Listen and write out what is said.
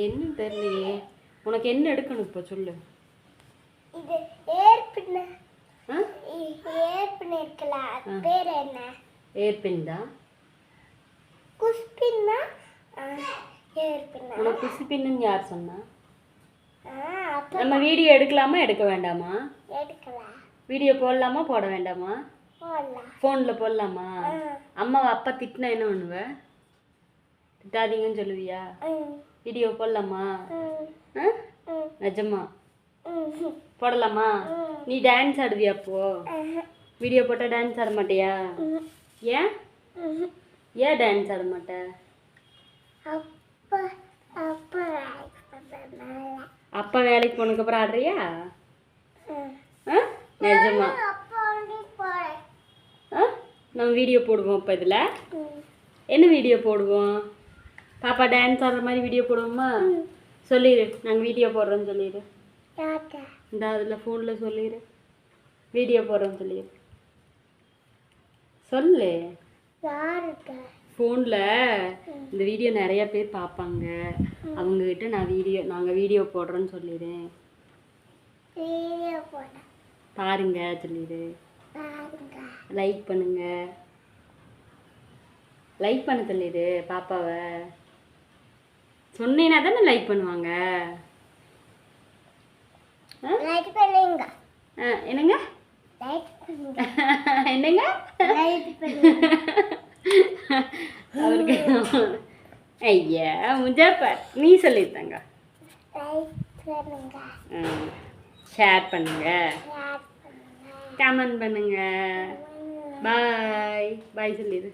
என்ன தெரியலையே. உனக்கு என்ன எடுக்கணும் இப்போ சொல்லு. இது ஏர்பின். ஏர்பின் இருக்குல்ல, அது பேர் என்ன? ஏர்பின் தான். குஸ்பின்னா ஏர்பின். உனக்கு குஸ்பின்னு யார் சொன்னா? நம்ம வீடியோ எடுக்கலாமா எடுக்க வேண்டாமா? எடுக்கலாம். வீடியோ போடலாமா போட வேண்டாமா? போடலாம். ஃபோனில் போடலாமா? அம்மாவை அப்பா திட்டினா என்ன பண்ணுவ? திட்டாதீங்கன்னு சொல்லுவியா? வீடியோ போடலாமா? நிஜமா போடலாமா? நீ டான்ஸ் ஆடுவியா அப்போ? வீடியோ போட்டால் டான்ஸ் ஆட மாட்டியா? ஏன் ஏன் டான்ஸ் ஆட மாட்ட? அப்பா வேலைக்கு போனதுக்கப்புறம் ஆடுறியா? நிஜமா நம்ம வீடியோ போடுவோம். இப்போ இதில் என்ன வீடியோ போடுவோம்? பாப்பா டான்ஸ் ஆடுற மாதிரி வீடியோ போடுவோமா? சொல்லிடு, நாங்கள் வீடியோ போடுறோன்னு சொல்லிடு. இந்த அதில் ஃபோனில் சொல்லிடு, வீடியோ போடுறோன்னு சொல்லிடு. சொல்லு. ஃபோனில் இந்த வீடியோ நிறையா பேர் பார்ப்பாங்க, அவங்கக்கிட்ட நாங்கள் வீடியோ போடுறோன்னு சொல்லிடுறேன். பாருங்க சொல்லிடு. லைக் பண்ணுங்க. லைக் பண்ண சொல்லிடு பாப்பாவை. சொன்னீங்கன்னா தானே லைக் பண்ணுவாங்க. என்னங்க என்னங்க அவருக்கு ஐயா முஜாப்பா நீ சொல்லித்தாங்க. ஷேர் பண்ணுங்க, கமெண்ட் பண்ணுங்க. பாய் பாய் சொல்லிடு.